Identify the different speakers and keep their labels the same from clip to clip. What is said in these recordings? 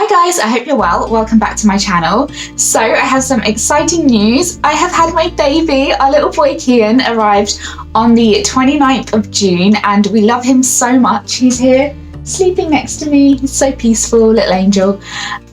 Speaker 1: Hi guys, I hope you're well. Welcome back to my channel. So I have some exciting news. I have had my baby. Our little boy Kian arrived on the 29th of June and we love him so much. He's here sleeping next to me. He's so peaceful, little angel.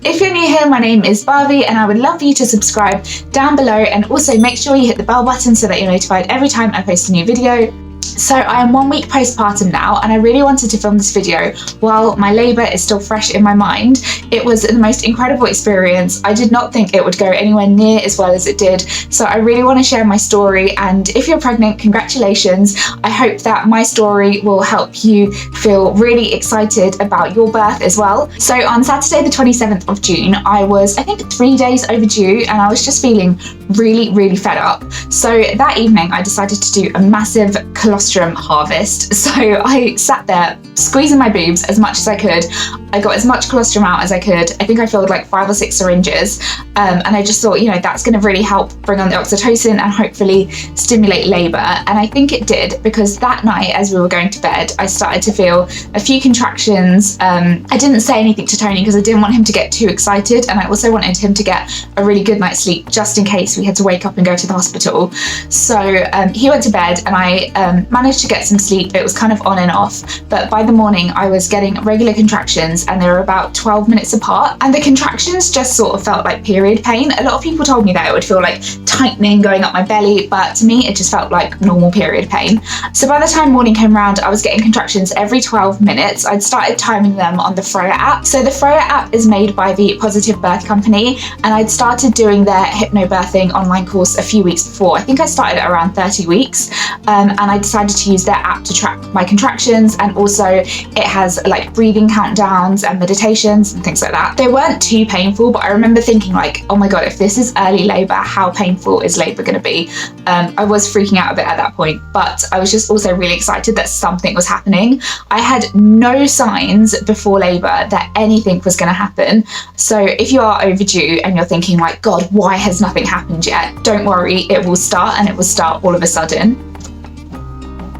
Speaker 1: If you're new here, my name is Barbie and I would love for you to subscribe down below and also make sure you hit the bell button so that you're notified every time I post a new video. So I am 1 week postpartum now and I really wanted to film this video while my labour is still fresh in my mind. It was the most incredible experience. I did not think it would go anywhere near as well as it did. So I really want to share my story, and if you're pregnant, congratulations. I hope that my story will help you feel really excited about your birth as well. So on Saturday the 27th of June, I was I think 3 days overdue and I was just feeling really fed up. So that evening I decided to do a massive colostrum harvest. So I sat there squeezing my boobs as much as I could. I got as much colostrum out as I could. I think I filled like 5 or 6 syringes, and I just thought, you know, that's going to really help bring on the oxytocin and hopefully stimulate labour. And I think it did, because that night as we were going to bed I started to feel a few contractions. I didn't say anything to Tony because I didn't want him to get too excited, and I also wanted him to get a really good night's sleep just in case we had to wake up and go to the hospital. So he went to bed and I managed to get some sleep. It was kind of on and off, but by the morning I was getting regular contractions and they were about 12 minutes apart, and the contractions just sort of felt like period pain. A lot of people told me that it would feel like tightening going up my belly, but to me it just felt like normal period pain. So by the time morning came around I was getting contractions every 12 minutes. I'd started timing them on the Freya app. So the Freya app is made by the Positive Birth Company, and I'd started doing their hypnobirthing online course a few weeks before. I think I started at around 30 weeks, and I decided to use their app to track my contractions, and also it has like breathing countdowns and meditations and things like that. They weren't too painful, but I remember thinking like, oh my god, if this is early labour, how painful is labour going to be? I was freaking out a bit at that point, but I was just also really excited that something was happening. I had no signs before labour that anything was going to happen. So if you are overdue and you're thinking like, god, why has nothing happened yet? Don't worry, it will start, and it will start all of a sudden.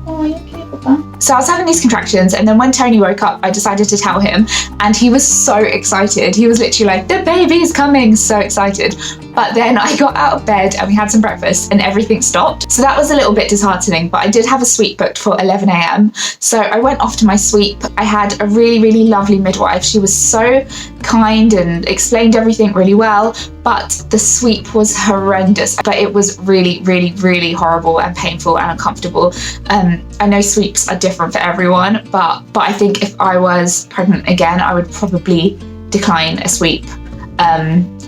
Speaker 1: Oh, you're cute, Papa. So I was having these contractions, and then when Tony woke up I decided to tell him, and he was so excited. He was literally like, the baby's coming, so excited. But then I got out of bed and we had some breakfast and everything stopped. So that was a little bit disheartening, but I did have a sweep booked for 11 a.m. So I went off to my sweep. I had a really lovely midwife. She was so kind and explained everything really well, but the sweep was horrendous. But it was really horrible and painful and uncomfortable. I know sweeps are different for everyone, but I think if I was pregnant again I would probably decline a sweep.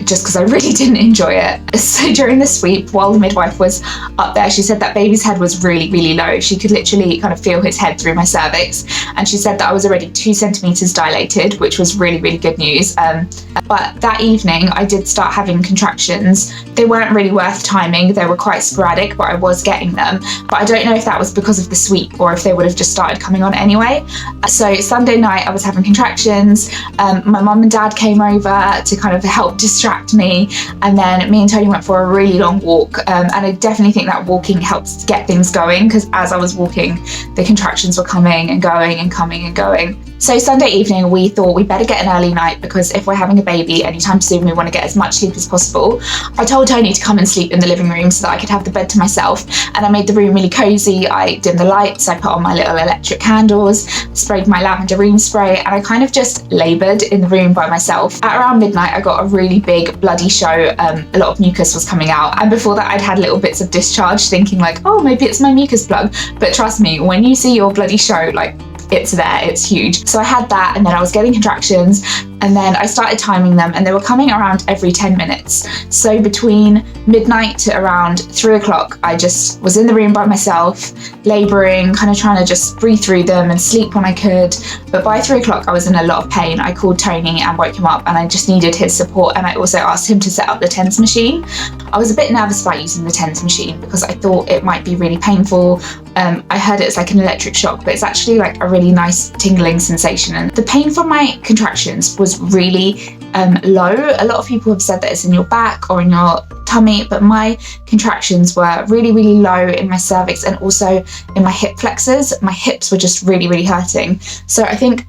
Speaker 1: Just because I really didn't enjoy it. So during the sweep, while the midwife was up there, she said that baby's head was really low. She could literally kind of feel his head through my cervix, and she said that I was already 2 centimeters dilated, which was really good news. But that evening I did start having contractions. They weren't really worth timing. They were quite sporadic, but I was getting them. But I don't know if that was because of the sweep or if they would have just started coming on anyway. So Sunday night I was having contractions. My mum and dad came over to kind of help distract me, and then me and Tony went for a really long walk, and I definitely think that walking helps get things going, because as I was walking the contractions were coming and going and coming and going. So Sunday evening we thought we better get an early night, because if we're having a baby anytime soon we want to get as much sleep as possible. I told Tony to come and sleep in the living room so that I could have the bed to myself, and I made the room really cozy. I dimmed the lights, I put on my little electric candles, sprayed my lavender room spray, and I kind of just laboured in the room by myself. At around midnight I got a really big bloody show. A lot of mucus was coming out, and before that I'd had little bits of discharge, thinking like, oh, maybe it's my mucus plug. But trust me, when you see your bloody show, like, it's there, it's huge. So I had that, and then I was getting contractions, and then I started timing them, and they were coming around every 10 minutes. So between midnight to around 3 o'clock I just was in the room by myself, labouring, kind of trying to just breathe through them and sleep when I could. But by 3 o'clock I was in a lot of pain. I called Tony and woke him up, and I just needed his support, and I also asked him to set up the TENS machine. I was a bit nervous about using the TENS machine because I thought it might be really painful. I heard it's like an electric shock, but it's actually like a really nice tingling sensation, and the pain from my contractions was really low. A lot of people have said that it's in your back or in your tummy, but my contractions were really, really low in my cervix and also in my hip flexors. My hips were just really, really hurting. So I think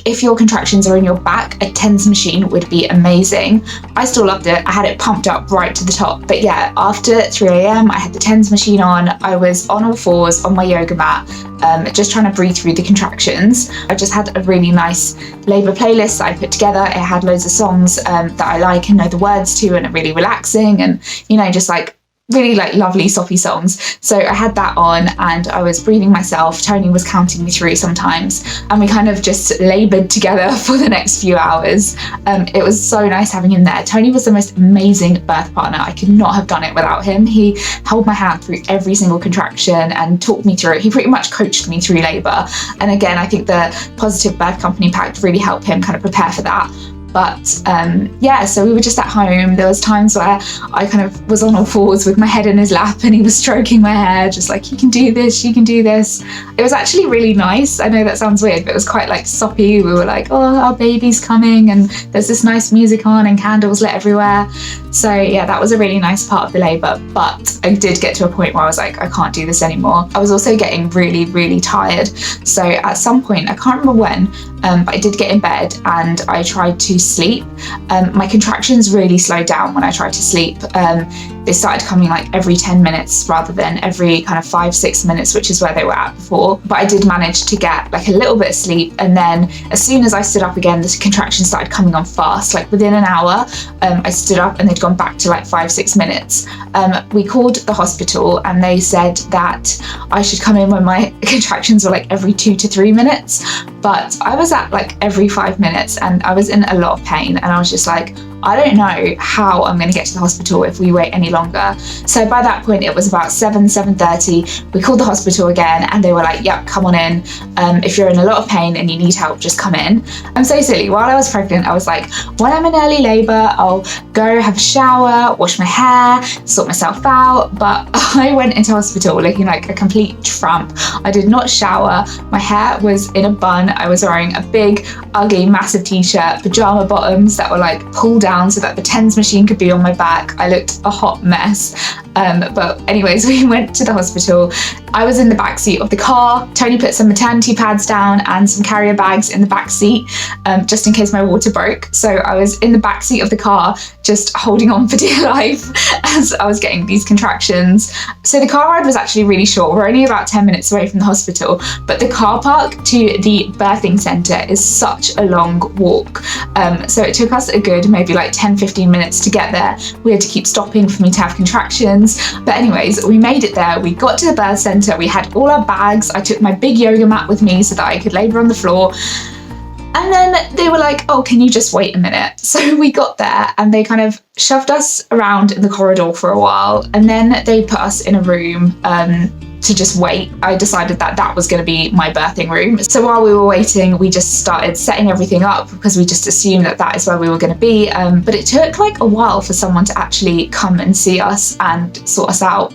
Speaker 1: if your contractions are in your back, a TENS machine would be amazing. I still loved it. I had it pumped up right to the top. But yeah, after 3 a.m, I had the TENS machine on. I was on all fours on my yoga mat, just trying to breathe through the contractions. I just had a really nice labour playlist that I put together. It had loads of songs that I like and know the words to and are really relaxing and, you know, just like really like lovely soppy songs. So I had that on and I was breathing myself. Tony was counting me through sometimes and we kind of just laboured together for the next few hours. It was so nice having him there. Tony was the most amazing birth partner. I could not have done it without him. He held my hand through every single contraction and talked me through it. He pretty much coached me through labour. And again, I think the Positive Birth Company Pact really helped him kind of prepare for that. But yeah, so we were just at home. There was times where I kind of was on all fours with my head in his lap and he was stroking my hair, just like, you can do this, you can do this. It was actually really nice. I know that sounds weird, but it was quite like soppy. We were like, oh, our baby's coming and there's this nice music on and candles lit everywhere. So yeah, that was a really nice part of the labour. But I did get to a point where I was like, I can't do this anymore. I was also getting really, really tired. So at some point, I can't remember when, but I did get in bed and I tried to sleep. My contractions really slowed down when I tried to sleep. They started coming like every 10 minutes rather than every kind of 5-6 minutes, which is where they were at before. But I did manage to get like a little bit of sleep. And then as soon as I stood up again, the contractions started coming on fast. Like within an hour, I stood up and they'd gone back to like 5-6 minutes. We called the hospital and they said that I should come in when my contractions were like every 2 to 3 minutes. But I was at like every 5 minutes and I was in a lot of pain. And I was just like, I don't know how I'm going to get to the hospital if we wait any longer. So by that point, it was about 7:30. We called the hospital again and they were like, yep, come on in. If you're in a lot of pain and you need help, just come in. I'm so silly. While I was pregnant, I was like, when I'm in early labour, I'll go have a shower, wash my hair, sort myself out. But I went into hospital looking like a complete tramp. I did not shower. My hair was in a bun. I was wearing a big, ugly, massive t-shirt, pajama bottoms that were like pulled down so that the TENS machine could be on my back. I looked a hot mess. But anyways, we went to the hospital. I was in the back seat of the car. Tony put some maternity pads down and some carrier bags in the back seat, just in case my water broke. So I was in the back seat of the car, just holding on for dear life as I was getting these contractions. So the car ride was actually really short. We're only about 10 minutes away from the hospital, but the car park to the birthing centre is such a long walk. So it took us a good maybe like 10-15 minutes to get there. We had to keep stopping for me to have contractions. But anyways, we made it there. We got to the birth centre. We had all our bags. I took my big yoga mat with me so that I could labour on the floor. And then they were like, oh, can you just wait a minute? So we got there and they kind of shoved us around in the corridor for a while. And then they put us in a room to just wait. I decided that that was going to be my birthing room. So while we were waiting, we just started setting everything up because we just assumed that that is where we were going to be. But it took like a while for someone to actually come and see us and sort us out.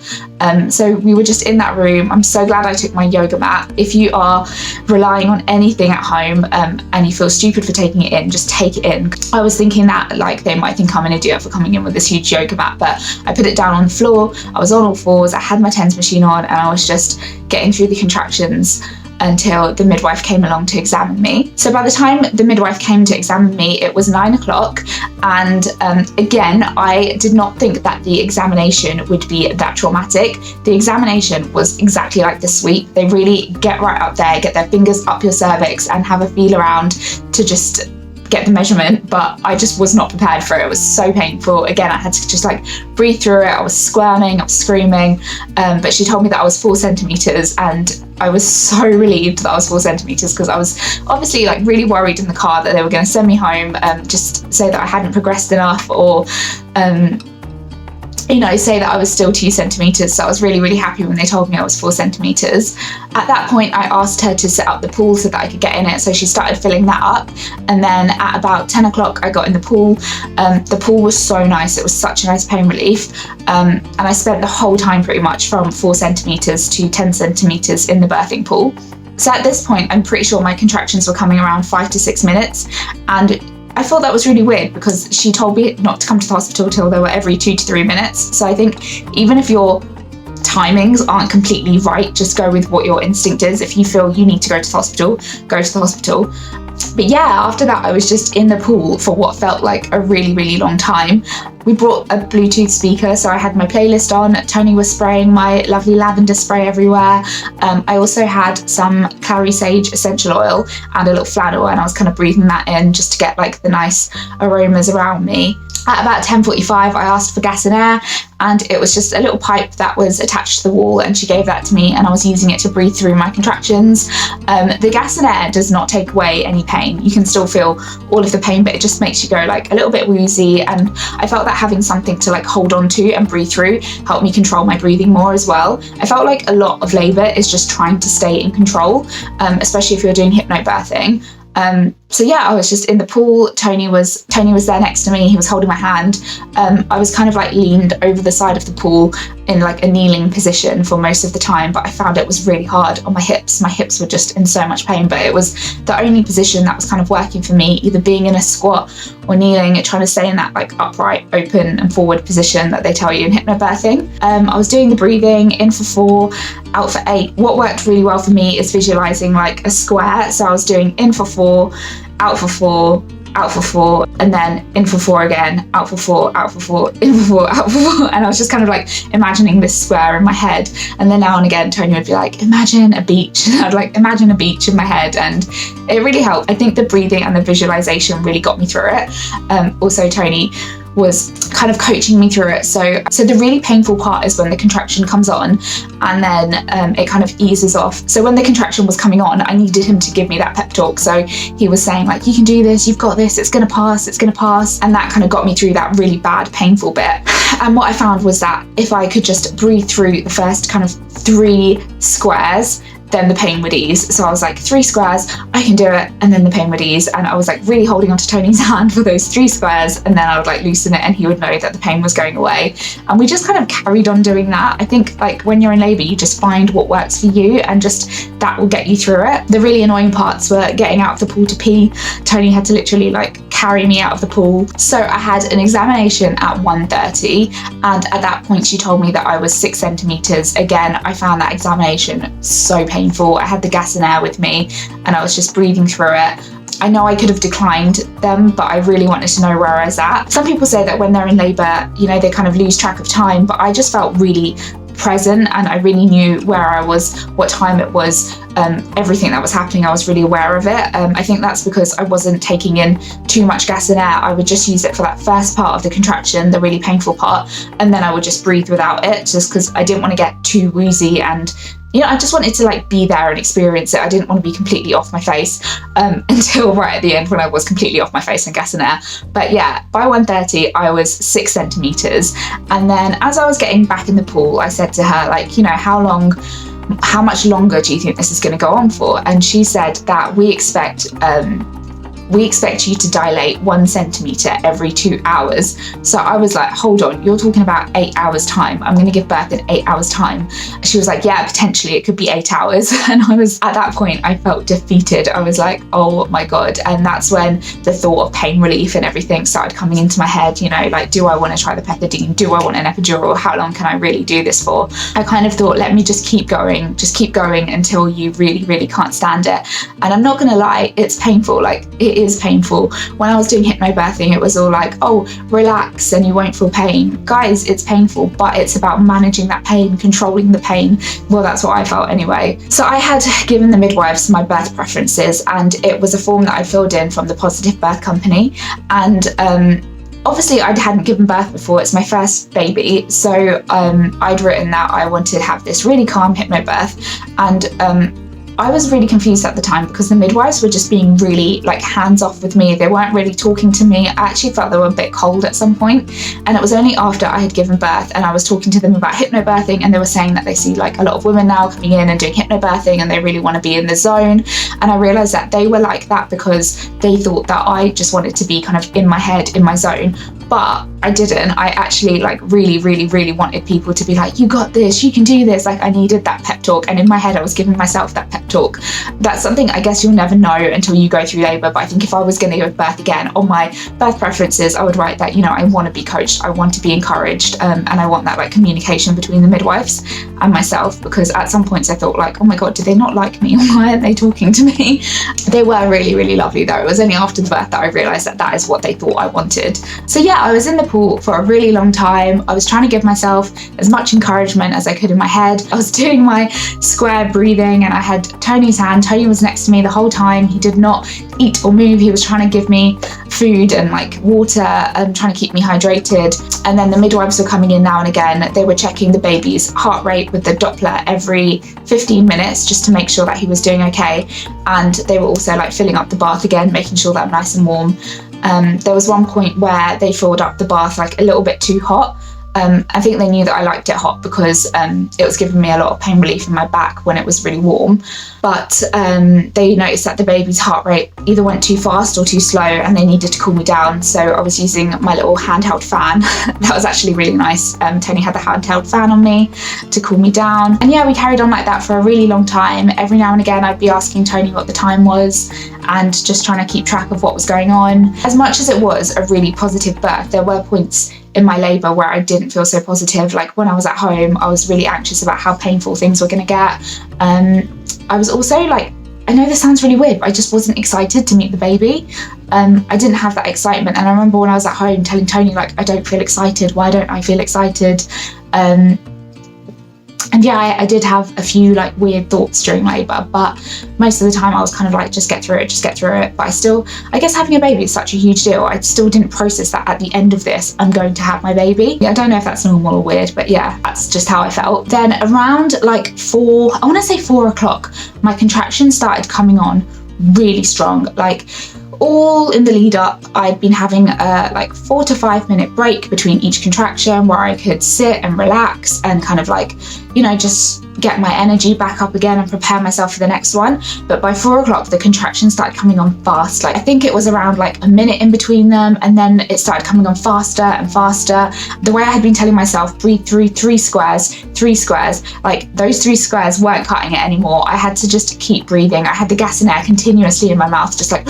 Speaker 1: So we were just in that room. I'm so glad I took my yoga mat. If you are relying on anything at home and you feel stupid for taking it in, just take it in. I was thinking that like they might think I'm an idiot for coming in with this huge yoga mat, but I put it down on the floor. I was on all fours. I had my TENS machine on and I was just getting through the contractions until the midwife came along to examine me. So by the time the midwife came to examine me, it was 9 o'clock. And again, I did not think that the examination would be that traumatic. The examination was exactly like the sweep. They really get right up there, get their fingers up your cervix and have a feel around to just get the measurement, but I just was not prepared for it. It was so painful. Again, I had to just like breathe through it. I was squirming, I was screaming, but she told me that I was 4 centimeters and I was so relieved that I was 4 centimeters because I was obviously like really worried in the car that they were going to send me home, just say that I hadn't progressed enough or you know, say that I was still 2 centimeters. So I was really, really happy when they told me I was 4 centimeters. At that point, I asked her to set up the pool so that I could get in it. So she started filling that up. And then at about 10 o'clock, I got in the pool. The pool was so nice. It was such a nice pain relief. And I spent the whole time pretty much from 4 centimeters to 10 centimeters in the birthing pool. So at this point, I'm pretty sure my contractions were coming around 5 to 6 minutes. And I thought that was really weird because she told me not to come to the hospital till they were every 2 to 3 minutes. So I think even if your timings aren't completely right, just go with what your instinct is. If you feel you need to go to the hospital, go to the hospital. But yeah, after that, I was just in the pool for what felt like a really, really long time. We brought a Bluetooth speaker, so I had my playlist on. Tony was spraying my lovely lavender spray everywhere. I also had some clary sage essential oil and a little flannel, and I was kind of breathing that in just to get like the nice aromas around me. At about 10:45, I asked for gas and air, and it was just a little pipe that was attached to the wall, and she gave that to me, and I was using it to breathe through my contractions. The gas and air does not take away any pain. You can still feel all of the pain, but it just makes you go like a little bit woozy, and I felt that having something to like hold on to and breathe through helped me control my breathing more as well. I felt like a lot of labour is just trying to stay in control, especially if you're doing hypnobirthing. So yeah, I was just in the pool. Tony was there next to me. He was holding my hand. I was kind of like leaned over the side of the pool in like a kneeling position for most of the time, but I found it was really hard on my hips. My hips were just in so much pain, but it was the only position that was kind of working for me, either being in a squat or kneeling and trying to stay in that like upright, open and forward position that they tell you in hypnobirthing. I was doing the breathing in for 4, out for 8. What worked really well for me is visualizing like a square. So I was doing in for 4, out for 4, out for 4, and then in for 4 again, out for 4, out for 4, in for 4, out for 4. And I was just kind of like imagining this square in my head. And then now and again, Tony would be like, imagine a beach. And I'd like imagine a beach in my head. And it really helped. I think the breathing and the visualization really got me through it. Also, Tony was kind of coaching me through it. So the really painful part is when the contraction comes on and then it kind of eases off. So when the contraction was coming on, I needed him to give me that pep talk. So he was saying like, you can do this, you've got this, it's gonna pass. And that kind of got me through that really bad, painful bit. And what I found was that if I could just breathe through the first kind of 3 squares, then the pain would ease. So I was like, 3 squares, I can do it, and then the pain would ease. And I was like really holding onto Tony's hand for those 3 squares, and then I would like loosen it and he would know that the pain was going away. And we just kind of carried on doing that. I think like when you're in labour, you just find what works for you, and just that will get you through it. The really annoying parts were getting out of the pool to pee. Tony had to literally like carry me out of the pool. So I had an examination at 1:30, and at that point she told me that I was 6 centimetres. Again, I found that examination so painful. I had the gas and air with me and I was just breathing through it. I know I could have declined them, but I really wanted to know where I was at. Some people say that when they're in labour, you know, they kind of lose track of time, but I just felt really present and I really knew where I was, what time it was, everything that was happening. I was really aware of it. I think that's because I wasn't taking in too much gas and air. I would just use it for that first part of the contraction, the really painful part, and then I would just breathe without it, just because I didn't want to get too woozy, and you know, I just wanted to like be there and experience it. I didn't want to be completely off my face until right at the end when I was completely off my face and gas and air. But yeah, by 1:30 I was 6 centimetres. And then as I was getting back in the pool, I said to her like, you know, how much longer do you think this is going to go on for? And she said that we expect you to dilate 1 centimetre every 2 hours. So I was like, hold on, you're talking about 8 hours time. I'm going to give birth in 8 hours time. She was like, yeah, potentially it could be 8 hours. And I was, at that point, I felt defeated. I was like, oh my God. And that's when the thought of pain relief and everything started coming into my head, you know, like, do I want to try the pethidine? Do I want an epidural? How long can I really do this for? I kind of thought, let me just keep going until you really, really can't stand it. And I'm not going to lie, it's painful. Like, it is painful. When I was doing hypnobirthing, it was all like, oh, relax and you won't feel pain. Guys, it's painful, but it's about managing that pain, controlling the pain. Well, that's what I felt anyway. So I had given the midwives my birth preferences, and it was a form that I filled in from the Positive Birth Company. And obviously I hadn't given birth before, it's my first baby, so I'd written that I wanted to have this really calm hypnobirth, and I was really confused at the time because the midwives were just being really like hands off with me. They weren't really talking to me. I actually felt they were a bit cold at some point. And it was only after I had given birth and I was talking to them about hypnobirthing, and they were saying that they see like a lot of women now coming in and doing hypnobirthing and they really want to be in the zone. And I realized that they were like that because they thought that I just wanted to be kind of in my head, in my zone. but I didn't. I actually like really wanted people to be like, you got this, you can do this. Like I needed that pep talk, and in my head I was giving myself that pep talk. That's something I guess you'll never know until you go through labour, but I think if I was going to give birth again, on my birth preferences I would write that, you know, I want to be coached, I want to be encouraged, and I want that like communication between the midwives and myself, because at some points I thought like, oh my god, do they not like me? Why aren't they talking to me? They were really lovely though. It was only after the birth that I realised that that is what they thought I wanted. So yeah, I was in the pool for a really long time. I was trying to give myself as much encouragement as I could in my head. I was doing my square breathing, and I had Tony's hand. Tony was next to me the whole time. He did not eat or move. He was trying to give me food and like water and trying to keep me hydrated. And then the midwives were coming in now and again. They were checking the baby's heart rate with the Doppler every 15 minutes just to make sure that he was doing okay. And they were also like filling up the bath again, making sure that I'm nice and warm. There was one point where they filled up the bath like a little bit too hot. I think they knew that I liked it hot because it was giving me a lot of pain relief in my back when it was really warm. But they noticed that the baby's heart rate either went too fast or too slow, and they needed to cool me down. So I was using my little handheld fan. That was actually really nice. Tony had the handheld fan on me to cool me down. And yeah, we carried on like that for a really long time. Every now and again, I'd be asking Tony what the time was and just trying to keep track of what was going on. As much as it was a really positive birth, there were points in my labour where I didn't feel so positive. Like when I was at home, I was really anxious about how painful things were going to get. I was also like, I know this sounds really weird, but I just wasn't excited to meet the baby. I didn't have that excitement. And I remember when I was at home telling Tony, like, I don't feel excited. Why don't I feel excited? And yeah, I did have a few like weird thoughts during labour, but most of the time I was kind of like, just get through it. But I guess having a baby is such a huge deal. I still didn't process that at the end of this, I'm going to have my baby. I don't know if that's normal or weird, but yeah, that's just how I felt. Then around like 4 o'clock, my contractions started coming on really strong. Like all in the lead up, I'd been having a like 4 to 5 minute break between each contraction where I could sit and relax and kind of like, you know, just get my energy back up again and prepare myself for the next one. But by 4 o'clock, the contractions started coming on fast. Like I think it was around like a minute in between them, and then it started coming on faster and faster. The way I had been telling myself, breathe through 3 squares, like those 3 squares weren't cutting it anymore. I had to just keep breathing. I had the gas and air continuously in my mouth, just like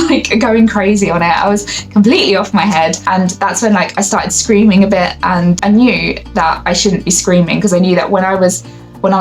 Speaker 1: like going crazy on it. I was completely off my head, and that's when like I started screaming a bit, and I knew that I shouldn't be screaming because I knew that when I was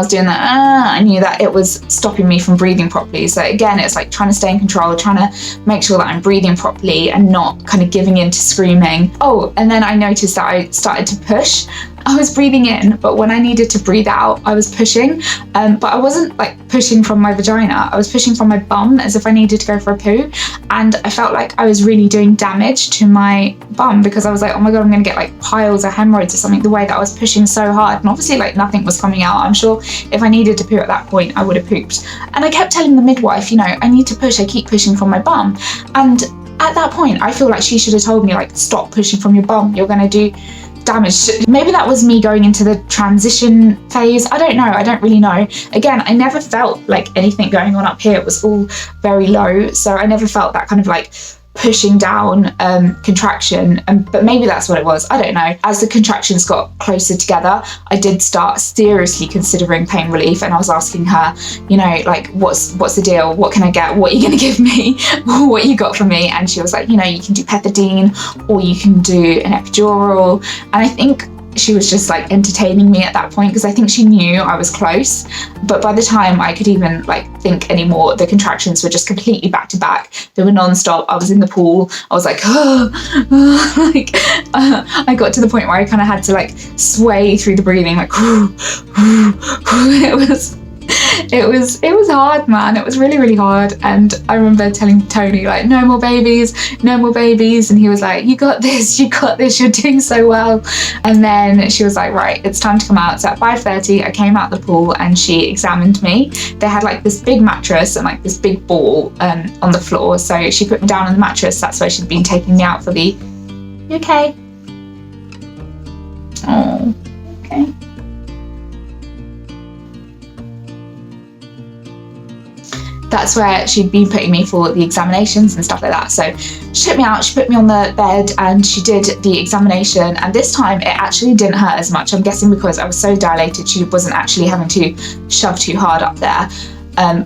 Speaker 1: doing that, I knew that it was stopping me from breathing properly. So again, it's like trying to stay in control, trying to make sure that I'm breathing properly and not kind of giving in to screaming. Oh, and then I noticed that I started to push. I was breathing in, but when I needed to breathe out, I was pushing. But I wasn't like pushing from my vagina. I was pushing from my bum as if I needed to go for a poo. And I felt like I was really doing damage to my bum because I was like, oh my God, I'm going to get like piles or hemorrhoids or something, the way that I was pushing so hard. And obviously like nothing was coming out. I'm sure if I needed to poo at that point, I would have pooped. And I kept telling the midwife, you know, I need to push. I keep pushing from my bum. And at that point, I feel like she should have told me, like, stop pushing from your bum. You're going to do damage. Maybe that was me going into the transition phase. I don't know. I don't really know. Again, I never felt like anything going on up here. It was all very low. So I never felt that kind of like pushing down contraction, but maybe that's what it was. I don't know. As the contractions got closer together, I did start seriously considering pain relief, and I was asking her, you know, like, what's the deal? What can I get? What are you going to give me? What you got for me? And she was like, you know, you can do pethidine or you can do an epidural. And I think she was just like entertaining me at that point because I think she knew I was close. But by the time I could even like think anymore, the contractions were just completely back to back. They were non-stop. I was in the pool. I was like, I got to the point where I kind of had to like sway through the breathing, like it was hard, man. It was really, really hard. And I remember telling Tony, like, no more babies. And he was like, you got this, you're doing so well. And then she was like, right, it's time to come out. So at 5:30, I came out the pool and she examined me. They had like this big mattress and like this big ball on the floor. So she put me down on the mattress. That's where she'd been taking me out for the, you okay? Oh, okay. that's where she'd been putting me for the examinations and stuff like that. So she took me out, she put me on the bed and she did the examination, and this time it actually didn't hurt as much. I'm guessing because I was so dilated, she wasn't actually having to shove too hard up there.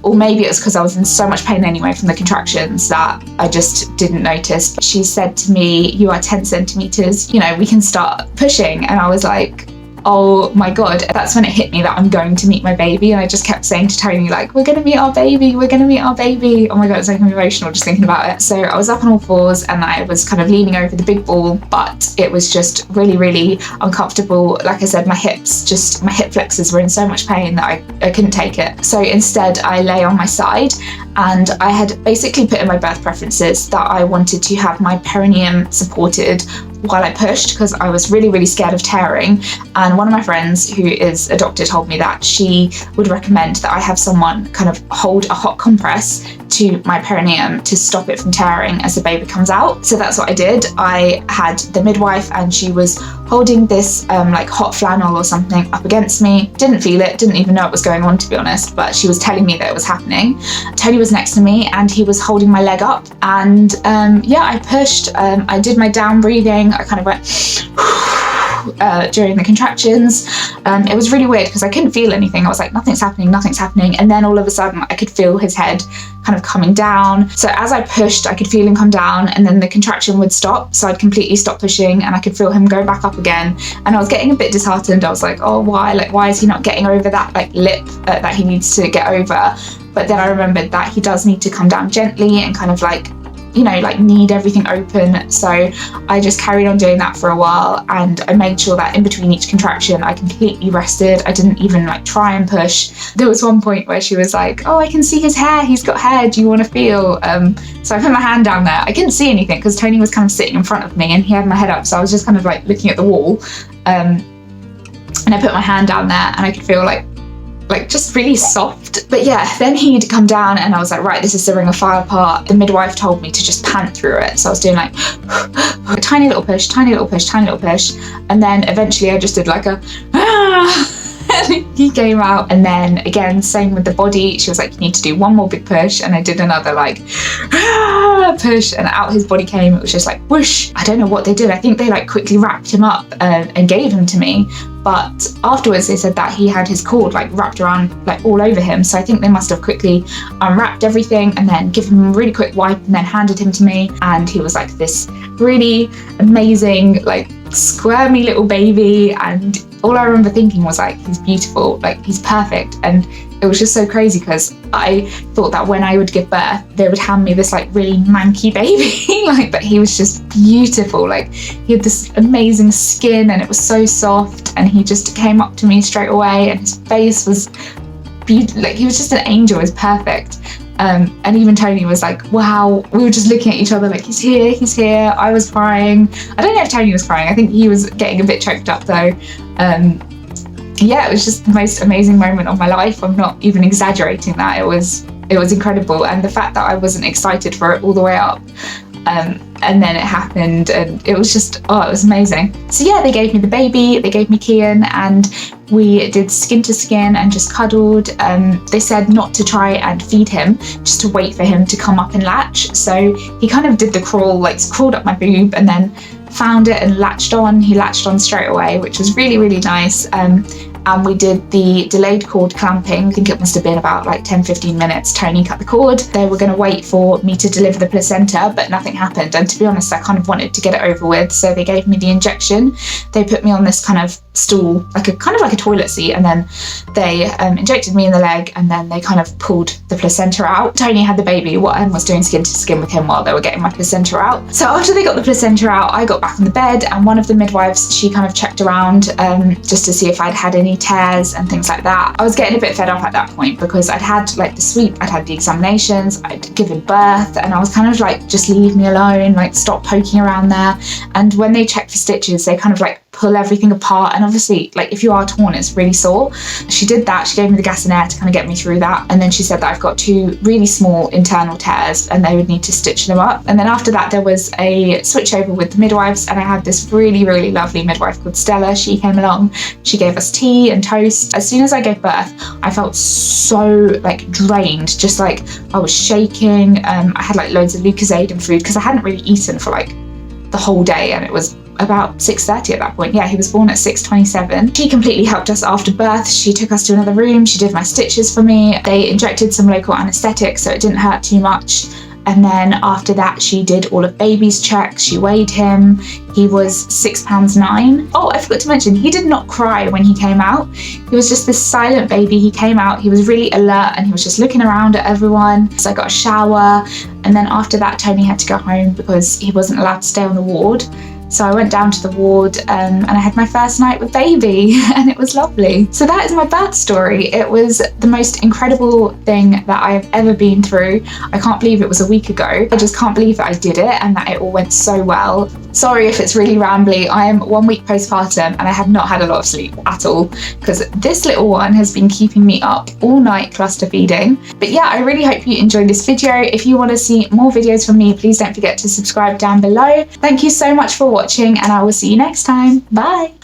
Speaker 1: Or maybe it was because I was in so much pain anyway from the contractions that I just didn't notice. But she said to me, "You are 10 centimeters, you know, we can start pushing." And I was like, oh my God. That's when it hit me that I'm going to meet my baby. And I just kept saying to Tony, like, we're going to meet our baby, we're going to meet our baby. Oh my God, it's making me emotional just thinking about it. So I was up on all fours and I was kind of leaning over the big ball, but it was just really, really uncomfortable. Like I said, my hip flexors were in so much pain that I couldn't take it. So instead I lay on my side, and I had basically put in my birth preferences that I wanted to have my perineum supported while I pushed, because I was really, really scared of tearing. And one of my friends who is a doctor told me that she would recommend that I have someone kind of hold a hot compress to my perineum to stop it from tearing as the baby comes out. So that's what I did. I had the midwife and she was holding this like hot flannel or something up against me. Didn't feel it, didn't even know what was going on, to be honest, but she was telling me that it was happening. Tony was next to me and he was holding my leg up, and yeah, I pushed. I did my down breathing. I kind of went during the contractions. It was really weird because I couldn't feel anything. I was like, nothing's happening. And then all of a sudden I could feel his head kind of coming down. So as I pushed, I could feel him come down, and then the contraction would stop. So I'd completely stop pushing and I could feel him go back up again. And I was getting a bit disheartened. I was like, oh, why? Like, why is he not getting over that like lip that he needs to get over? But then I remembered that he does need to come down gently and kind of like, you know, like knead everything open. So I just carried on doing that for a while, and I made sure that in between each contraction I completely rested. I didn't even like try and push. There was one point where she was like, oh, I can see his hair, he's got hair, do you want to feel? So I put my hand down there. I couldn't see anything because Tony was kind of sitting in front of me and he had my head up, so I was just kind of like looking at the wall, and I put my hand down there and I could feel like just really soft. But yeah, then he'd come down and I was like, right, this is the ring of fire part. The midwife told me to just pant through it. So I was doing like a tiny little push, tiny little push, tiny little push. And then eventually I just did like a and he came out. And then again, same with the body. She was like, you need to do one more big push. And I did another like push, and out his body came. It was just like whoosh. I don't know what they did. I think they like quickly wrapped him up and gave him to me. But afterwards they said that he had his cord like wrapped around like all over him. So I think they must have quickly unwrapped everything and then given him a really quick wipe and then handed him to me. And he was like this really amazing, like squirmy little baby. And all I remember thinking was like, he's beautiful, like he's perfect. And it was just so crazy because I thought that when I would give birth, they would hand me this like really manky baby, like, but he was just beautiful. Like he had this amazing skin and it was so soft, and he just came up to me straight away, and his face was beautiful. Like he was just an angel, it was perfect. And even Tony was like, wow. We were just looking at each other like, he's here, he's here. I was crying. I don't know if Tony was crying. I think he was getting a bit choked up though. Yeah, it was just the most amazing moment of my life. I'm not even exaggerating that. It was incredible. And the fact that I wasn't excited for it all the way up, and then it happened, and it was just, oh, it was amazing. So yeah, they gave me the baby, they gave me Kian, and we did skin to skin and just cuddled. They said not to try and feed him, just to wait for him to come up and latch. So he kind of did the crawl, like crawled up my boob and then found it and latched on. He latched on straight away, which was really, really nice. And we did the delayed cord clamping. I think it must have been about like 10-15 minutes. Tony cut the cord. They were going to wait for me to deliver the placenta, but nothing happened. And to be honest, I kind of wanted to get it over with. So they gave me the injection. They put me on this kind of stool, like a toilet seat, and then they injected me in the leg, and then they kind of pulled the placenta out. Tony had the baby, was doing skin to skin with him while they were getting my placenta out. So after they got the placenta out, I got back on the bed, and one of the midwives, she kind of checked around just to see if I'd had any tears and things like that. I was getting a bit fed up at that point because I'd had like the sweep, I'd had the examinations, I'd given birth, and I was kind of like, just leave me alone, like stop poking around there. And when they checked for stitches, they kind of like pull everything apart, and obviously like if you are torn it's really sore. She did that. She gave me the gas and air to kind of get me through that, and then she said that I've got 2 really small internal tears and they would need to stitch them up. And then after that there was a switch over with the midwives, and I had this really lovely midwife called Stella. She came along, she gave us tea and toast. As soon as I gave birth I felt so like drained, just like I was shaking. I had like loads of Lucozade and food because I hadn't really eaten for like the whole day, and it was about 6:30 at that point. Yeah, he was born at 6:27. She completely helped us after birth. She took us to another room, she did my stitches for me, they injected some local anaesthetic so it didn't hurt too much. And then after that she did all of baby's checks, she weighed him, he was 6 pounds 9. Oh, I forgot to mention, he did not cry when he came out. He was just this silent baby. He came out, he was really alert, and he was just looking around at everyone. So I got a shower, and then after that Tony had to go home because he wasn't allowed to stay on the ward. So I went down to the ward and I had my first night with baby and it was lovely. So that is my birth story. It was the most incredible thing that I've ever been through. I can't believe it was a week ago. I just can't believe that I did it and that it all went so well. Sorry if it's really rambly. I am 1 week postpartum and I have not had a lot of sleep at all because this little one has been keeping me up all night cluster feeding. But yeah, I really hope you enjoyed this video. If you want to see more videos from me, please don't forget to subscribe down below. Thank you so much for watching and I will see you next time. Bye.